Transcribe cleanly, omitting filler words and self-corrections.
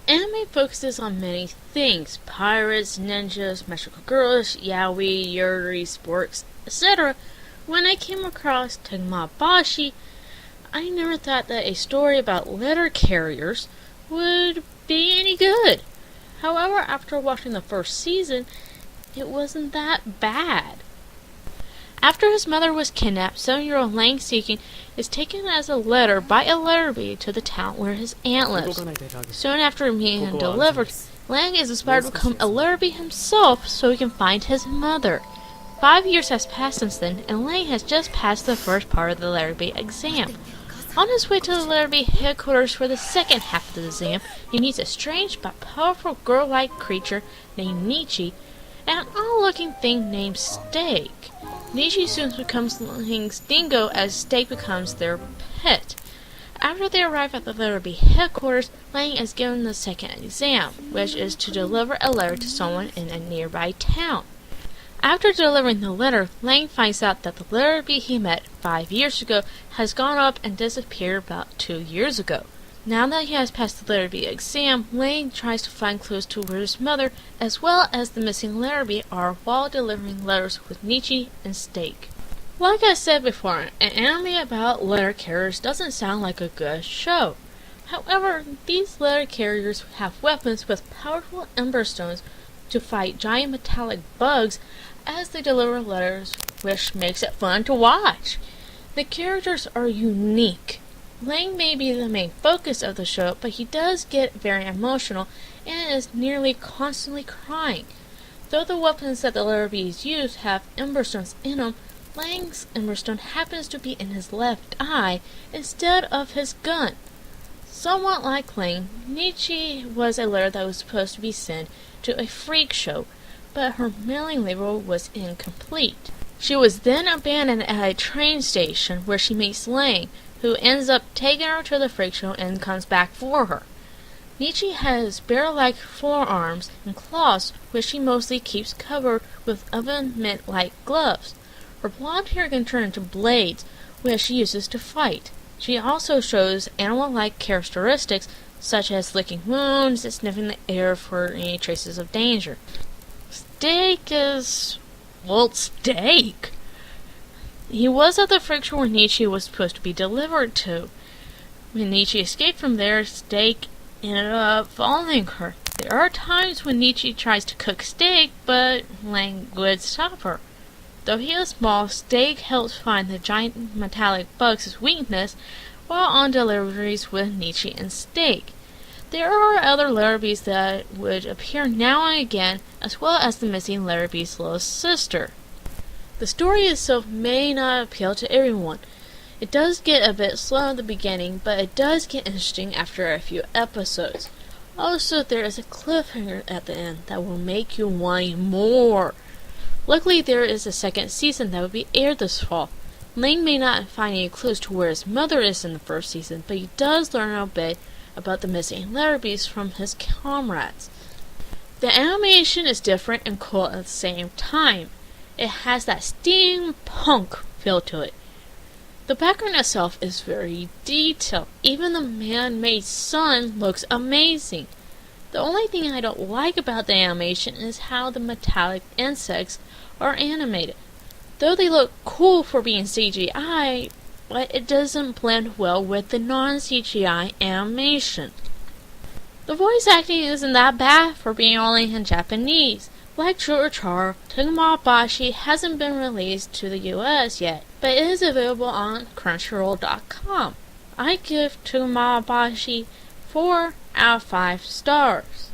Anime focuses on many things: pirates, ninjas, magical girls, yaoi, yuri, sports, etc. When I came across Tegami Bachi, I never thought that a story about letter carriers would be any good. However, after watching the first season, it wasn't that bad. After his mother was kidnapped, 7-year-old Lang Seeking is taken as a letter by a letter bee to the town where his aunt lives. Soon after being delivered, Lang is inspired to become a letter bee himself so he can find his mother. 5 years has passed since then, and Lang has just passed the first part of the letter bee exam. On his way to the letter bee headquarters for the second half of the exam, he meets a strange but powerful girl-like creature named Nichi and an odd-looking thing named Steak. Nichi soon becomes Lang's dingo as Steak becomes their pet. After they arrive at the letter bee headquarters, Lang is given the second exam, which is to deliver a letter to someone in a nearby town. After delivering the letter, Lang finds out that the letter bee he met 5 years ago has gone up and disappeared about 2 years ago. Now that he has passed the letter bee exam, Lang tries to find clues to where his mother, as well as the missing letter bee, are while delivering letters with Nichi and Steak. Like I said before, an anime about letter carriers doesn't sound like a good show. However, these letter carriers have weapons with powerful ember stones to fight giant metallic bugs as they deliver letters, which makes it fun to watch. The characters are unique. Lang may be the main focus of the show, but he does get very emotional and is nearly constantly crying. Though the weapons that the letter bees use have emberstones in them, Lang's emberstone happens to be in his left eye instead of his gun. Somewhat like Lang, Nichi was a letter that was supposed to be sent to a freak show, but her mailing label was incomplete. She was then abandoned at a train station where she meets Lang, who ends up taking her to the freak show and comes back for her. Nichi has bear-like forearms and claws, which she mostly keeps covered with oven-mitt-like gloves. Her blonde hair can turn into blades, which she uses to fight. She also shows animal-like characteristics, such as licking wounds and sniffing the air for any traces of danger. Steak is... well, Steak! He was at the freak show where Nichi was supposed to be delivered to. When Nichi escaped from there, Steak ended up following her. There are times when Nichi tries to cook Steak, but Lang would stop her. Though he is small, Steak helps find the giant metallic bugs' weakness while on deliveries with Nichi and Steak. There are other letter bees that would appear now and again, as well as the missing letter bee's little sister. The story itself may not appeal to everyone. It does get a bit slow in the beginning, but it does get interesting after a few episodes. Also, there is a cliffhanger at the end that will make you want more. Luckily, there is a second season that will be aired this fall. Lang may not find any clues to where his mother is in the first season, but he does learn a bit about the missing letter bees from his comrades. The animation is different and cool at the same time. It has that steampunk feel to it. The background itself is very detailed. Even the man-made sun looks amazing. The only thing I don't like about the animation is how the metallic insects are animated. Though they look cool for being CGI, but it doesn't blend well with the non-CGI animation. The voice acting isn't that bad for being only in Japanese. Like True or Char, Tegami Bachi hasn't been released to the US yet, but it is available on Crunchyroll.com. I give Tegami Bachi 4 out of 5 stars.